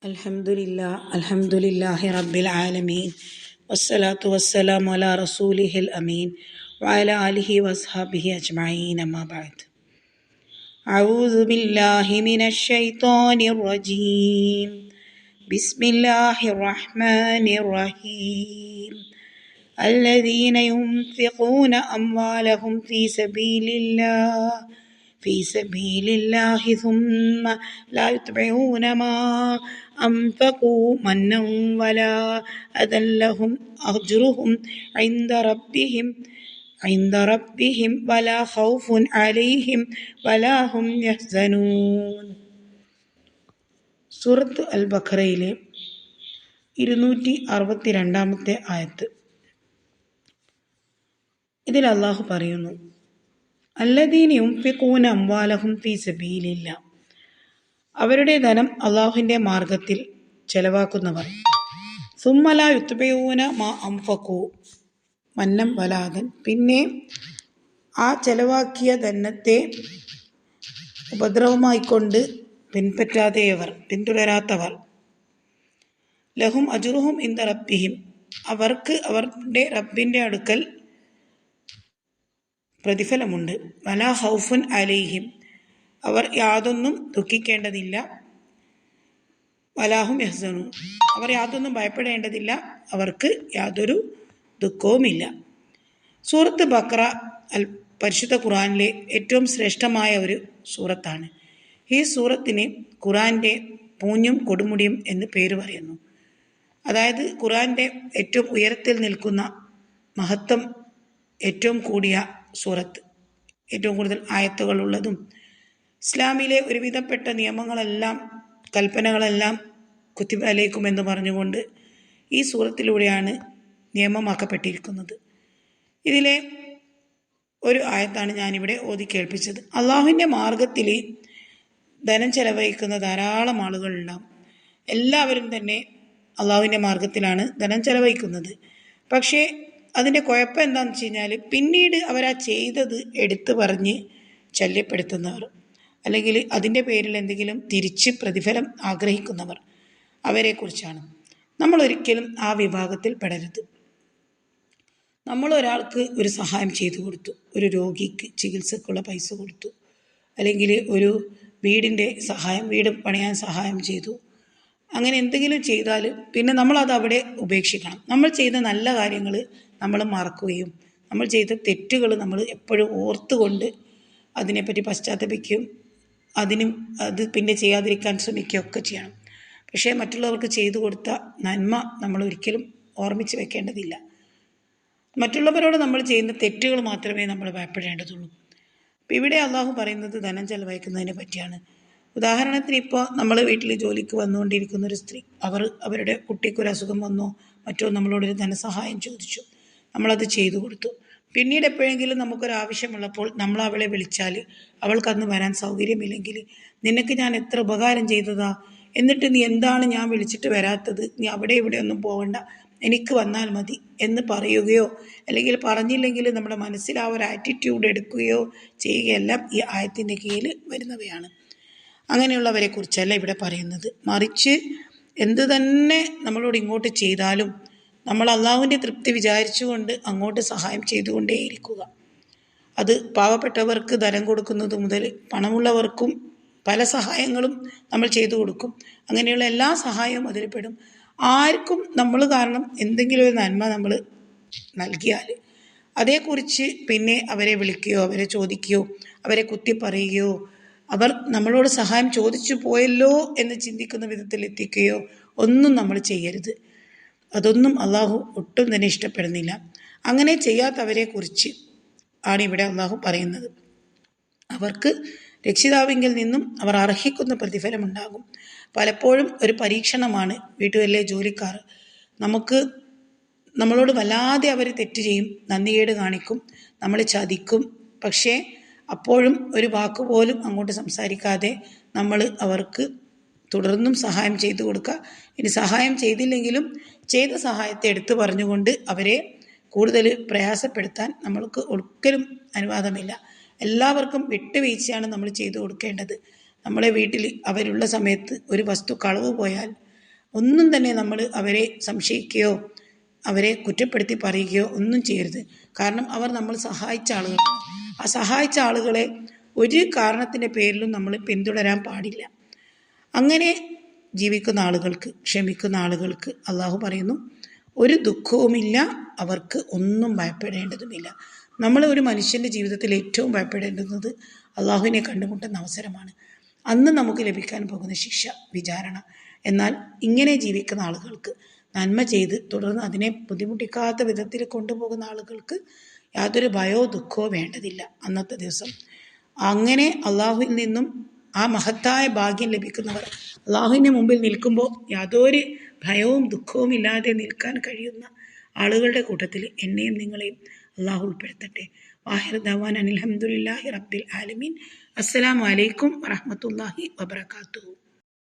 അൽഹംദുലില്ലാഹി റബ്ബിൽ ആലമീൻ വസ്സലാത്തു വസ്സലാമു അലാ റസൂലിഹിൽ അമീൻ വഅലാ ആലിഹി വസ്ഹബിഹി അജ്മഈൻ അമ്മാ ബഅദ്. അഊദു ബില്ലാഹി മിനശ് ശൈത്വാനിർ റജീം. ബിസ്മില്ലാഹിർ റഹ്മാനിർ റഹീം. الذين ينفقون أموالهم في سبيل الله ثم لا يتبعون ما أنفقوا منا ولا أذى لهم أجرهم عند ربهم ولا خوف عليهم ولا هم يحزنون. സൂറത്ത് അൽ ബഖറയിലെ 262 ആയത്ത്. ഇതിൽ അള്ളാഹു പറയുന്നു, അല്ലദീന യുൻഫിഖൂന അംവാലഹും ഫീ സബീലില്ലാഹ്, അവരുടെ ധനം അള്ളാഹുവിൻ്റെ മാർഗത്തിൽ ചെലവാക്കുന്നവർ. സുമ്മ ലാ യുത്ബിഊന മാ അൻഫഖൂ മന്നം വലാദൻ, പിന്നെ ആ ചെലവാക്കിയ ധനത്തെ ഉപദ്രവമായിക്കൊണ്ട് പിന്തുടരാത്തവർ. ലഹും അജ്റുഹും ഇൻദ റബ്ബിഹിം, അവർക്ക് അവരുടെ റബ്ബിൻ്റെ അടുക്കൽ പ്രതിഫലമുണ്ട്. വലാ ഖൗഫുൻ അലൈഹിം, അവർ യാതൊന്നും ദുഃഖിക്കേണ്ടതില്ല. വലാഹും യഹ്സനൂൻ, അവർ യാതൊന്നും ഭയപ്പെടേണ്ടതില്ല, അവർക്ക് യാതൊരു ദുഃഖവുമില്ല. സൂറത്ത് ബഖറ പരിശുദ്ധ ഖുർആനിലെ ഏറ്റവും ശ്രേഷ്ഠമായ ഒരു സൂറത്താണ്. ഈ സൂറത്തിന് ഖുർആൻ്റെ പൂഞ്ഞും കൊടുമുടിയും എന്ന് പേര് പറയുന്നു. അതായത് ഖുർആൻ്റെ ഏറ്റവും ഉയരത്തിൽ നിൽക്കുന്ന മഹത്വം ഏറ്റവും കൂടിയ സൂറത്ത്, ഏറ്റവും കൂടുതൽ ആയത്തുകളുള്ളതും ഇസ്ലാമിലെ ഒരുവിധപ്പെട്ട നിയമങ്ങളെല്ലാം കൽപ്പനകളെല്ലാം കുത്തിബ അലൈക്കും എന്ന് പറഞ്ഞുകൊണ്ട് ഈ സൂറത്തിലൂടെയാണ് നിയമമാക്കപ്പെട്ടിരിക്കുന്നത്. ഇതിലെ ഒരു ആയത്താണ് ഞാനിവിടെ ഓതി കേൾപ്പിച്ചത്. അള്ളാഹുവിൻ്റെ മാർഗത്തിൽ ധനം ചെലവഴിക്കുന്ന ധാരാളം ആളുകളുണ്ടാവും. എല്ലാവരും തന്നെ അള്ളാഹുവിൻ്റെ മാർഗത്തിലാണ് ധനം ചെലവഴിക്കുന്നത്. പക്ഷേ അതിൻ്റെ കുഴപ്പം എന്താണെന്ന് വെച്ച് കഴിഞ്ഞാൽ, പിന്നീട് അവരാ ചെയ്തത് എടുത്തു പറഞ്ഞ് ശല്യപ്പെടുത്തുന്നവർ, അല്ലെങ്കിൽ അതിൻ്റെ പേരിൽ എന്തെങ്കിലും തിരിച്ച് പ്രതിഫലം ആഗ്രഹിക്കുന്നവർ, അവരെക്കുറിച്ചാണ്. നമ്മളൊരിക്കലും ആ വിഭാഗത്തിൽ പെടരുത്. നമ്മളൊരാൾക്ക് ഒരു സഹായം ചെയ്തു കൊടുത്തു, ഒരു രോഗിക്ക് ചികിത്സക്കുള്ള പൈസ കൊടുത്തു, അല്ലെങ്കിൽ ഒരു വീട് പണിയാൻ സഹായം ചെയ്തു, അങ്ങനെ എന്തെങ്കിലും ചെയ്താൽ പിന്നെ നമ്മളത് അവിടെ ഉപേക്ഷിക്കണം. നമ്മൾ ചെയ്ത നല്ല കാര്യങ്ങൾ നമ്മൾ മറക്കുകയും നമ്മൾ ചെയ്ത തെറ്റുകൾ നമ്മൾ എപ്പോഴും ഓർത്തുകൊണ്ട് അതിനെപ്പറ്റി പശ്ചാത്തപിക്കുകയും അത് പിന്നെ ചെയ്യാതിരിക്കാൻ ശ്രമിക്കുകയൊക്കെ ചെയ്യണം. പക്ഷേ മറ്റുള്ളവർക്ക് ചെയ്തു കൊടുത്ത നന്മ നമ്മൾ ഒരിക്കലും ഓർമ്മിച്ച് വെക്കേണ്ടതില്ല. മറ്റുള്ളവരോട് നമ്മൾ ചെയ്യുന്ന തെറ്റുകൾ മാത്രമേ നമ്മൾ ഭയപ്പെടേണ്ടതുള്ളൂ. അപ്പം ഇവിടെ അള്ളാഹു പറയുന്നത് ധനം ചെലവഴിക്കുന്നതിനെ പറ്റിയാണ്. ഉദാഹരണത്തിന്, ഇപ്പോൾ നമ്മൾ വീട്ടിൽ ജോലിക്ക് വന്നുകൊണ്ടിരിക്കുന്ന ഒരു സ്ത്രീ, അവരുടെ കുട്ടിക്കൊരു അസുഖം വന്നോ മറ്റോ നമ്മളോടൊരു ധനസഹായം ചോദിച്ചു, നമ്മളത് ചെയ്തു കൊടുത്തു. പിന്നീട് എപ്പോഴെങ്കിലും നമുക്കൊരാവശ്യമുള്ളപ്പോൾ നമ്മൾ അവളെ വിളിച്ചാൽ അവൾക്കന്ന് വരാൻ സൗകര്യമില്ലെങ്കിൽ, നിനക്ക് ഞാൻ എത്ര ഉപകാരം ചെയ്തതാ, എന്നിട്ട് നീ എന്താണ് ഞാൻ വിളിച്ചിട്ട് വരാത്തത്, നീ അവിടെ ഇവിടെ ഒന്നും പോകണ്ട, എനിക്ക് വന്നാൽ മതി എന്ന് പറയുകയോ, അല്ലെങ്കിൽ പറഞ്ഞില്ലെങ്കിൽ നമ്മുടെ മനസ്സിൽ ആ ഒരു ആറ്റിറ്റ്യൂഡ് എടുക്കുകയോ ചെയ്യുകയെല്ലാം ഈ ആയത്തിൻ്റെ കീഴിൽ വരുന്നവയാണ്. അങ്ങനെയുള്ളവരെ കുറിച്ചല്ല ഇവിടെ പറയുന്നത്. മറിച്ച് എന്ത് തന്നെ നമ്മളോട് ഇങ്ങോട്ട് ചെയ്താലും നമ്മൾ അള്ളാഹുവിൻ്റെ തൃപ്തി വിചാരിച്ചുകൊണ്ട് അങ്ങോട്ട് സഹായം ചെയ്തുകൊണ്ടേയിരിക്കുക. അത് പാവപ്പെട്ടവർക്ക് ധനം കൊടുക്കുന്നത് മുതൽ പണമുള്ളവർക്കും പല സഹായങ്ങളും നമ്മൾ ചെയ്തു കൊടുക്കും. അങ്ങനെയുള്ള എല്ലാ സഹായവും അതിൽപ്പെടും. ആർക്കും നമ്മൾ കാരണം എന്തെങ്കിലും ഒരു നന്മ നമ്മൾ നൽകിയാൽ അതേക്കുറിച്ച് പിന്നെ അവരെ വിളിക്കുകയോ അവരെ ചോദിക്കുകയോ അവരെ കുത്തിപ്പറയുകയോ അവർ നമ്മളോട് സഹായം ചോദിച്ചു പോയല്ലോ എന്ന് ചിന്തിക്കുന്ന വിധത്തിൽ എത്തിക്കുകയോ ഒന്നും നമ്മൾ ചെയ്യരുത്. അതൊന്നും അള്ളാഹു ഒട്ടും തന്നെ ഇഷ്ടപ്പെടുന്നില്ല. അങ്ങനെ ചെയ്യാത്തവരെ കുറിച്ച് ആണ് ഇവിടെ അള്ളാഹു പറയുന്നത്. അവർക്ക് രക്ഷിതാവിങ്കിൽ നിന്നും അവർ അർഹിക്കുന്ന പ്രതിഫലമുണ്ടാകും. പലപ്പോഴും ഒരു പരീക്ഷണമാണ് വീട്ടുകളിലെ ജോലിക്കാർ. നമ്മളോട് വല്ലാതെ അവർ തെറ്റ് ചെയ്യും, നന്ദികേട് കാണിക്കും, നമ്മളെ ചതിക്കും. പക്ഷേ അപ്പോഴും ഒരു വാക്കുപോലും അങ്ങോട്ട് സംസാരിക്കാതെ നമ്മൾ അവർക്ക് തുടർന്നും സഹായം ചെയ്തു കൊടുക്കുക. ഇനി സഹായം ചെയ്തില്ലെങ്കിലും ചെയ്ത സഹായത്തെ എടുത്തു പറഞ്ഞുകൊണ്ട് അവരെ കൂടുതൽ പ്രയാസപ്പെടുത്താൻ നമ്മൾക്ക് ഒരിക്കലും അനുവാദമില്ല. എല്ലാവർക്കും വിട്ടുവീഴ്ചയാണ് നമ്മൾ ചെയ്തു കൊടുക്കേണ്ടത്. നമ്മളെ വീട്ടിൽ അവരുള്ള സമയത്ത് ഒരു വസ്തു കളവ് പോയാൽ ഒന്നും തന്നെ നമ്മൾ അവരെ സംശയിക്കുകയോ അവരെ കുറ്റപ്പെടുത്തി പറയുകയോ ഒന്നും ചെയ്യരുത്. കാരണം അവർ നമ്മൾ സഹായിച്ച ആളുകളാണ്. ആ സഹായിച്ച ആളുകളെ ഒരു കാരണത്തിൻ്റെ പേരിലും നമ്മൾ പിന്തുടരാൻ പാടില്ല. അങ്ങനെ ജീവിക്കുന്ന ആളുകൾക്ക്, ക്ഷമിക്കുന്ന ആളുകൾക്ക് അള്ളാഹു പറയുന്നു, ഒരു ദുഃഖവുമില്ല, അവർക്ക് ഒന്നും ഭയപ്പെടേണ്ടതുമില്ല. നമ്മൾ ഒരു മനുഷ്യൻ്റെ ജീവിതത്തിൽ ഏറ്റവും ഭയപ്പെടേണ്ടുന്നത് അള്ളാഹുവിനെ കണ്ടുമുട്ടുന്ന അവസരമാണ്. അന്ന് നമുക്ക് ലഭിക്കാൻ പോകുന്ന ശിക്ഷ, വിചാരണ. എന്നാൽ ഇങ്ങനെ ജീവിക്കുന്ന ആളുകൾക്ക്, നന്മ ചെയ്ത് തുടർന്ന് അതിനെ ബുദ്ധിമുട്ടിക്കാത്ത വിധത്തിൽ കൊണ്ടുപോകുന്ന ആളുകൾക്ക് യാതൊരു ഭയമോ ദുഃഖമോ വേണ്ടതില്ല അന്നത്തെ ദിവസം. അങ്ങനെ അള്ളാഹുവിൽ നിന്നും ആ മഹത്തായ ഭാഗ്യം ലഭിക്കുന്നവർ അള്ളാഹുവിൻ്റെ മുമ്പിൽ നിൽക്കുമ്പോൾ യാതൊരു ഭയവും ദുഃഖവും ഇല്ലാതെ നിൽക്കാൻ കഴിയുന്ന ആളുകളുടെ കൂട്ടത്തിൽ എന്നെയും നിങ്ങളെയും അള്ളാഹു ഉൾപ്പെടുത്തട്ടെ. വാഹിർ ദവാൻ അനിൽ ഹംദുലില്ലാഹി റബ്ബിൽ ആലമീൻ. അസ്സലാമു അലൈക്കും വറഹ്മത്തുള്ളാഹി വബറകാതുഹു.